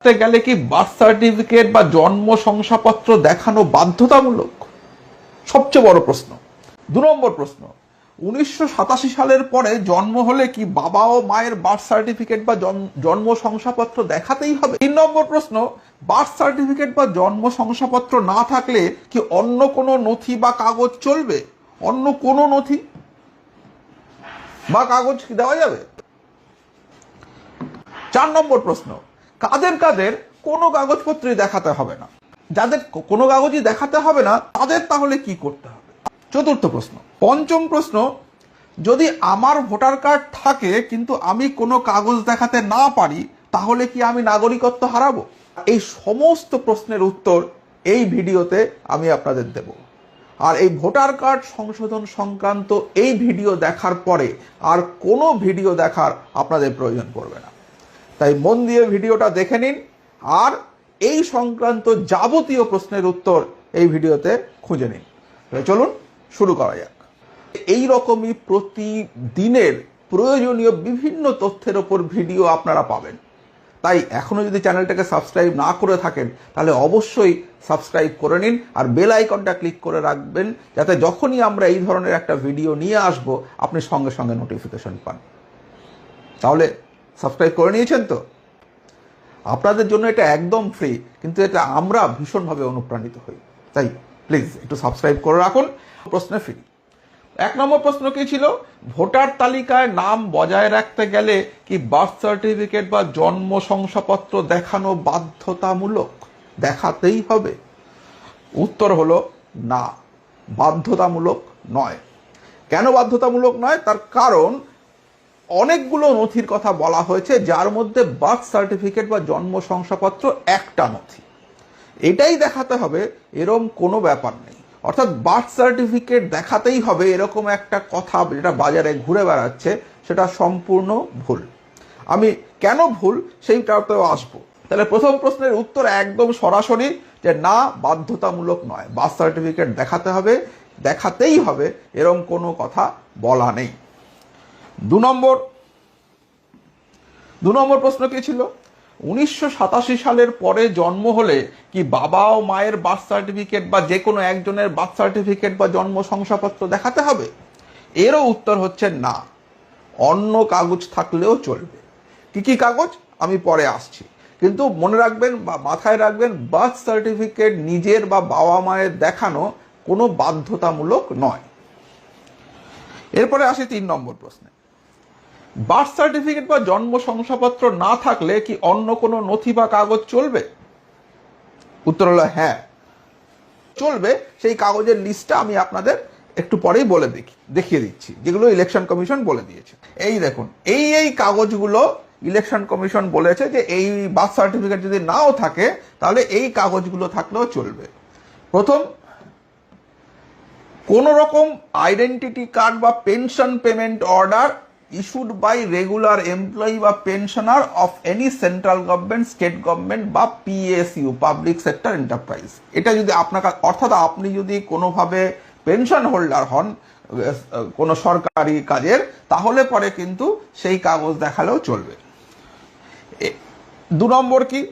গেলে কি birth certificate বা জন্ম শংসাপত্র দেখানো বাধ্যতামূলক? সবচেয়ে বড় প্রশ্ন। 2 নম্বর প্রশ্ন, 1987 সালের পরে জন্ম হলে কি বাবা ও মায়ের বার্থ সার্টিফিকেট বা জন্ম শংসাপত্র দেখাতেই হবে? 3 নম্বর প্রশ্ন, বার্থ সার্টিফিকেট বা জন্ম শংসাপত্র না থাকলে কি অন্য কোনো নথি বা কাগজ চলবে? অন্য কোনো নথি বা কাগজ কি দেওয়া যাবে? 4 নম্বর প্রশ্ন, কাদের কাদের কোনো কাগজপত্রই দেখাতে হবে না? যাদের কোনো কাগজই দেখাতে হবে না তাদের তাহলে কি করতে হবে? 4র্থ প্রশ্ন। 5ম প্রশ্ন, যদি আমার ভোটার কার্ড থাকে কিন্তু আমি কোনো কাগজ দেখাতে না পারি তাহলে কি আমি নাগরিকত্ব হারাবো? এই সমস্ত প্রশ্নের উত্তর এই ভিডিওতে আমি আপনাদের দেব। আর এই ভোটার কার্ড সংশোধন সংক্রান্ত এই ভিডিও দেখার পরে আর কোনো ভিডিও দেখার আপনাদের প্রয়োজন পড়বে না। তাই মন দিয়ে ভিডিওটা দেখে নিন আর এই সংক্রান্ত যাবতীয় প্রশ্নের উত্তর এই ভিডিওতে খুঁজে নিন। চলুন শুরু করা যাক। এই রকমই প্রতিদিনের প্রয়োজনীয় বিভিন্ন তথ্যের ওপর ভিডিও আপনারা পাবেন। তাই এখনো যদি চ্যানেলটাকে সাবস্ক্রাইব না করে থাকেন তাহলে অবশ্যই সাবস্ক্রাইব করে নিন আর বেল আইকনটা ক্লিক করে রাখবেন, যাতে যখনই আমরা এই ধরনের একটা ভিডিও নিয়ে আসব আপনি সঙ্গে সঙ্গে নোটিফিকেশন পান। তাহলে সাবস্ক্রাইব করে নিয়েছেন তো? আপনাদের জন্য এটা একদম ফ্রি, কিন্তু এটা আমরা ভীষণভাবে অনুপ্রাণিত হই। তাই প্লিজ একটু সাবস্ক্রাইব করে রাখুন। প্রশ্নে ফিরি। 1 নম্বর প্রশ্ন কি ছিল? ভোটার তালিকায় নাম বজায় রাখতে গেলে কি বার্থ সার্টিফিকেট বা জন্ম শংসাপত্র দেখানো বাধ্যতামূলক? দেখাতেই হবে? উত্তর হলো না, বাধ্যতামূলক নয়। কেন বাধ্যতামূলক নয়? তার কারণ অনেকগুলো নথির কথা বলা হয়েছে, যার মধ্যে বার্থ সার্টিফিকেট বা জন্ম শংসাপত্র একটা নথি। এটাই দেখাতে হবে এরকম কোনো ব্যাপার নেই। অর্থাৎ বার্থ সার্টিফিকেট দেখাতেই হবে এরকম একটা কথা যেটা বাজারে ঘুরে বেড়াচ্ছে, সেটা সম্পূর্ণ ভুল। আমি কেন ভুল সেইটাতেও আসবো। তাহলে প্রথম প্রশ্নের উত্তর একদম সরাসরি যে না, বাধ্যতামূলক নয়, বার্থ সার্টিফিকেট দেখাতে হবে, দেখাতেই হবে এরকম কোনো কথা বলা নেই। 2 নম্বর প্রশ্ন কি ছিল? 1987 সালের পরে জন্ম হলে কি বাবা ও মায়ের বার্থ সার্টিফিকেট বা যে কোনো একজনের বার্থ সার্টিফিকেট বা জন্ম শংসাপত্র দেখাতে হবে? এরও উত্তর হচ্ছে না, অন্য কাগজ থাকলেও চলবে। কি কি কাগজ আমি পরে আসছি, কিন্তু মনে রাখবেন বা মাথায় রাখবেন, বার্থ সার্টিফিকেট নিজের বা বাবা মায়ের দেখানো কোনো বাধ্যতামূলক নয়। এরপরে আসি 3 নম্বর প্রশ্নে। বার্থ সার্টিফিকেট বা জন্ম শংসাপত্র না থাকলে কি অন্য কোনো নথি বা কাগজ চলবে? উত্তর হলো হ্যাঁ, চলবে। সেই কাগজের লিস্টটা আমি আপনাদের একটু পরেই দেখিয়ে দিচ্ছি, যেগুলো ইলেকশন কমিশন বলে দিয়েছে। এই দেখুন, এই কাগজগুলো ইলেকশন কমিশন বলেছে যে এই বার্থ সার্টিফিকেট যদি নাও থাকে তাহলে এই কাগজগুলো থাকলেও চলবে। প্রথম, কোন রকম আইডেন্টিটি কার্ড বা pension payment order issued by regular employee বা pensioner of any central government, state government বা PSU, পাবলিক সেক্টর এন্টারপ্রাইজ। এটা যদি আপনার, অর্থাৎ আপনি যদি কোনোভাবে পেনশন হোল্ডার হন কোনো সরকারি কাজের, তাহলে পরে কিন্তু সেই কাগজ দেখালেও চলবে। 2 নম্বর কি?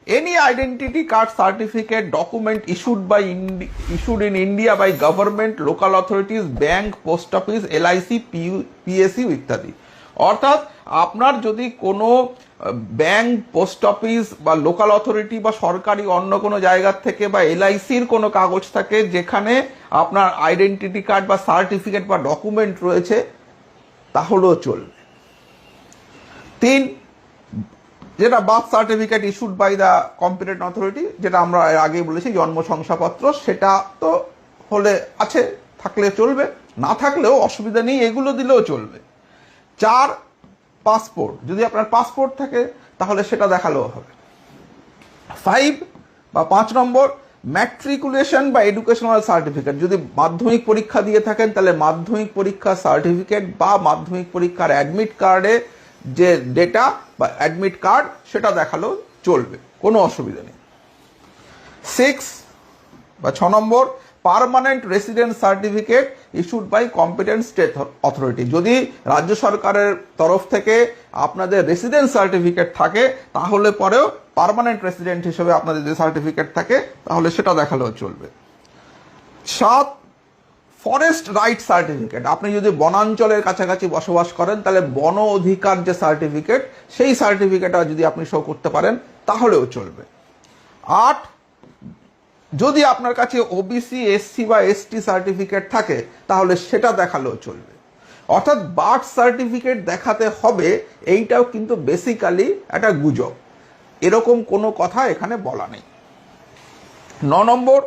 Any identity card certificate document issued in India by government, local authorities, bank, post office, LIC, PSU ইত্যাদি। অর্থাৎ আপনার যদি কোনো ব্যাংক, পোস্ট অফিস বা লোকাল অথরিটি বা সরকারি অন্য কোনো জায়গার থেকে বা LICর কোনো কাগজ থাকে যেখানে আপনার আইডেন্টিটি কার্ড বা সার্টিফিকেট বা ডকুমেন্ট রয়েছে, তাহলেও চলবে। 3, যেটা birth certificate issued by the competent authority, যেটা আমরা আগেই বলেছি জন্ম শংসাপত্র, সেটা তো হলে আছে, থাকলে চলবে, না থাকলেও অসুবিধা নেই, এগুলো দিলেও চলবে। 4, পাসপোর্ট, যদি আপনার পাসপোর্ট থাকে তাহলে সেটা দেখালেও হবে। 5 নম্বর, ম্যাট্রিকুলেশন বা এডুকেশনাল সার্টিফিকেট, যদি মাধ্যমিক পরীক্ষা দিয়ে থাকেন তাহলে মাধ্যমিক পরীক্ষার সার্টিফিকেট বা মাধ্যমিক পরীক্ষার অ্যাডমিট কার্ডে যে ডেটা বা অ্যাডমিট কার্ড, সেটা দেখালেও চলবে, কোনো অসুবিধা নেই। 6 number, permanent resident certificate issued by competent state authority. যদি রাজ্য সরকারের তরফ থেকে আপনাদের রেসিডেন্ট সার্টিফিকেট থাকে তাহলে পরেও পার্মানেন্ট রেসিডেন্ট হিসেবে আপনাদের যে সার্টিফিকেট থাকে তাহলে সেটা দেখালেও চলবে। 7, ফরেস্ট রাইট সার্টিফিকেট। আপনি যদি বনাঞ্চলের কাছাকাছি বসবাস করেন তাহলে বন অধিকার যে সার্টিফিকেট সেই সার্টিফিকেটটা যদি আপনি শো করতে পারেন তাহলেও চলবে। 8, যদি আপনার কাছে ওবিসি, এসসি বা এসটি সার্টিফিকেট থাকে তাহলে সেটা দেখালেও চলবে। অর্থাৎ বার্থ সার্টিফিকেট দেখাতে হবে এইটাও কিন্তু বেসিক্যালি একটা গুজব, এরকম কোনো কথা এখানে বলা নেই। 9 নম্বর,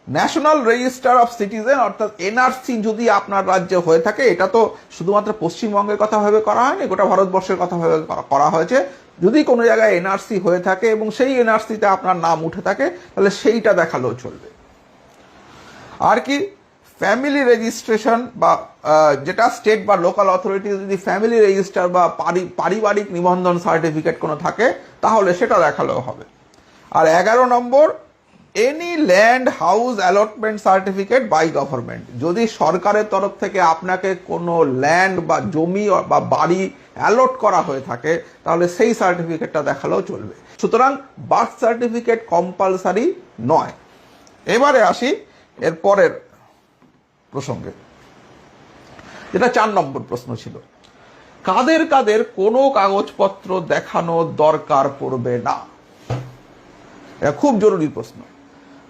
ন্যাশনাল রেজিস্টার অফ সিটিজেন অর্থাৎ এনআরসি যদি আপনার রাজ্যে হয়ে থাকে, এটা তো শুধুমাত্র পশ্চিমবঙ্গের কথা ভেবে করা হয়নি, গোটা ভারতবর্ষের কথা ভেবে করা হয়েছে। যদি কোনো জায়গায় এনআরসি হয়ে থাকে এবং সেই এনআরসিতে আপনার নাম উঠে থাকে তাহলে সেইটা দেখালেও চলবে। আর কি, ফ্যামিলি রেজিস্ট্রেশন বা যেটা স্টেট বা লোকাল অথরিটি যদি ফ্যামিলি রেজিস্টার বা পারিবারিক নিবন্ধন সার্টিফিকেট কোনো থাকে তাহলে সেটা দেখালেও হবে। আর 11 number, any land house allotment certificate by government. যদি সরকারের তরফ থেকে আপনাকে কোনো ল্যান্ড বা জমি বা বাড়ি অ্যালট করা হয়ে থাকে তাহলে সেই সার্টিফিকেটটা দেখালেও চলবে। সুতরাং বার্থ সার্টিফিকেট কম্পালসারি নয়। এবারে আসি এর পরের প্রসঙ্গে, যেটা 4 নম্বর প্রশ্ন ছিল, কাদের কাদের কোনো কাগজপত্র দেখানোর দরকার পড়বে না। এটা খুব জরুরি প্রশ্ন।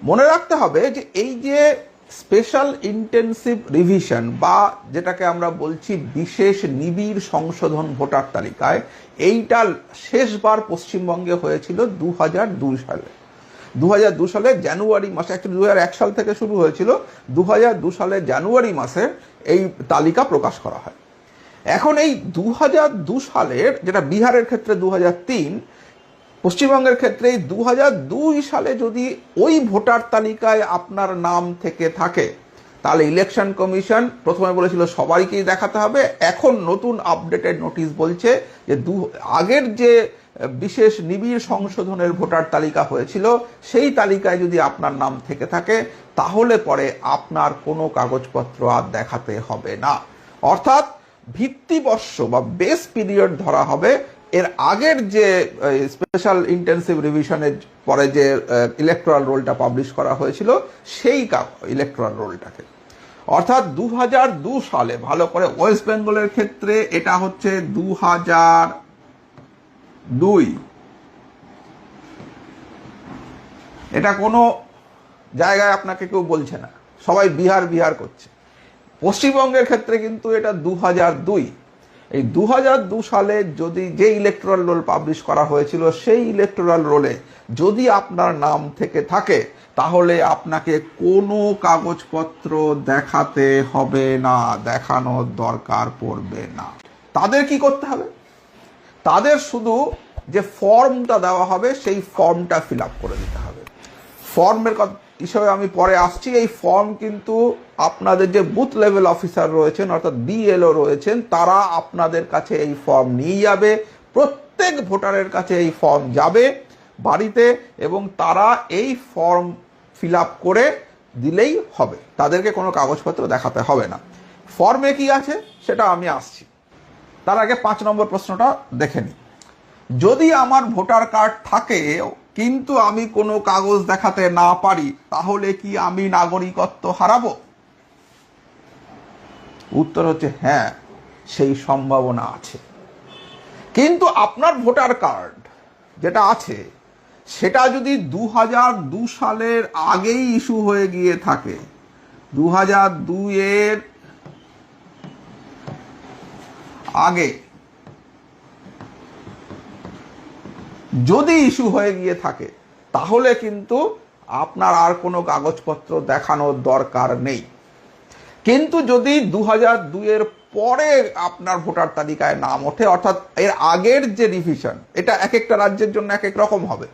মনে রাখতে হবে যে এই যে স্পেশাল ইন্টেন্সিভ রিভিশন বা যেটাকে আমরা বলছি বিশেষ নিবিড় সংশোধন ভোটার তালিকায়, এইটা শেষবার পশ্চিমবঙ্গে হয়েছিল 2002 সালে। 2002 সালে জানুয়ারি মাসে, অ্যাকচুয়ালি 2001 সাল থেকে শুরু হয়েছিল, 2002 সালে জানুয়ারি মাসে এই তালিকা প্রকাশ করা হয়। এখন এই 2002 সালের, যেটা বিহারের ক্ষেত্রে 2003, পশ্চিমবঙ্গের ক্ষেত্রে 2002 সালে যদি ওই ভোটার তালিকায় আপনার নাম থেকে থাকে তাহলে ইলেকশন কমিশন প্রথমে বলেছিল সবাইকেই দেখাতে হবে। এখন নতুন আপডেটেড নোটিশ বলছে যে আগের যে বিশেষ নিবিড় সংশোধনের ভোটার তালিকা হয়েছিল সেই তালিকায় যদি আপনার নাম থেকে থাকে তাহলে পরে আপনার কোনো কাগজপত্র আর দেখাতে হবে না। অর্থাৎ ভিত্তিবর্ষ বা বেস পিরিয়ড ধরা হবে এর আগের যে স্পেশাল ইন্টেন্সিভ রিভিশনের পরে যে ইলেকট্রাল রোলটা পাবলিশ করা হয়েছিল সেই ইলেকট্রাল রোলটাকে। অর্থাৎ 2002 সালে, ভালো করে ওয়েস্ট বেঙ্গলের ক্ষেত্রে এটা হচ্ছে 2002, এটা কোনো জায়গায় আপনাকে কেউ বলছে না, সবাই বিহার বিহার করছে। পশ্চিমবঙ্গের ক্ষেত্রে কিন্তু এটা 2002। এই 2002 সালে যদি যে ইলেকট্রাল রোল পাবলিশ করা হয়েছিল সেই ইলেকট্রাল রোলে যদি আপনার নাম থেকে থাকে তাহলে আপনাকে কোনো কাগজপত্র দেখাতে হবে না, দেখানোর দরকার পড়বে না। তাদের কি করতে হবে? তাদের শুধু যে ফর্মটা দেওয়া হবে সেই ফর্মটা ফিল আপ করে দিতে হবে। ফর্মের হিসেবে আমি পরে আসছি। এই ফর্ম কিন্তু আপনাদের যে বুথ লেভেল অফিসার রয়েছেন অর্থাৎ বিএলও রয়েছেন তারা আপনাদের কাছে এই ফর্ম নিয়ে যাবে। প্রত্যেক ভোটারের কাছে এই ফর্ম যাবে বাড়িতে এবং তারা এই ফর্ম ফিল আপ করে দিলেই হবে, তাদেরকে কোনো কাগজপত্র দেখাতে হবে না। ফর্মে কি আছে সেটা আমি আসছি, তার আগে 5 নম্বর প্রশ্নটা দেখে নিই। যদি আমার ভোটার কার্ড থাকে কিন্তু আমি কোনো কাগজ দেখাতে না পারি তাহলে কি আমি নাগরিকত্ব হারাবো? উত্তর হচ্ছে হ্যাঁ, সেই সম্ভাবনা আছে। কিন্তু আপনার ভোটার কার্ড যেটা আছে সেটা যদি 2002 সালের আগেই ইস্যু হয়ে গিয়ে থাকে, 2002 এর আগে যদি ইস্যু হয়ে গিয়ে থাকে তাহলে কিন্তু আপনার আর কোনো কাগজপত্র দেখানোর দরকার নেই। কিন্তু যদি 2002 এর পরে আপনার ভোটার তালিকায় নাম ওঠে, অর্থাৎ এর আগের যে রিভিশন, এটা এক একটা রাজ্যের জন্য এক এক রকম হবে।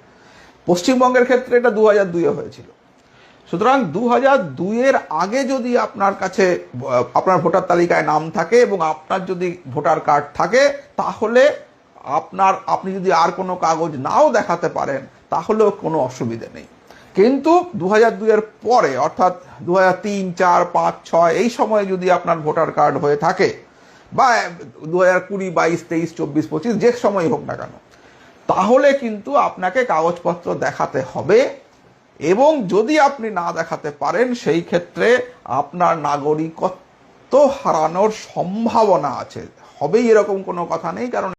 পশ্চিমবঙ্গের ক্ষেত্রে এটা 2002 এ হয়েছিল। সুতরাং 2002 এর আগে যদি আপনার কাছে আপনার ভোটার তালিকায় নাম থাকে এবং আপনার যদি ভোটার কার্ড থাকে তাহলে আপনি যদি আর কোনো কাগজ নাও দেখাতে পারেন তাহলেও কোনো অসুবিধা নেই। কিন্তু 2002 এর পরে অর্থাৎ 2003, 4, 5, 6 এই সময়ে যদি আপনার ভোটার কার্ড হয়ে থাকে, বা 2020, 22, 23, 24, 25 যে সময় হোক না কেন, তাহলে কিন্তু আপনাকে কাগজপত্র দেখাতে হবে। এবং যদি আপনি না দেখাতে পারেন, সেই ক্ষেত্রে আপনার নাগরিকত্ব হারানোর সম্ভাবনা আছে। হবেই এরকম কোনো কথা নেই, কারণ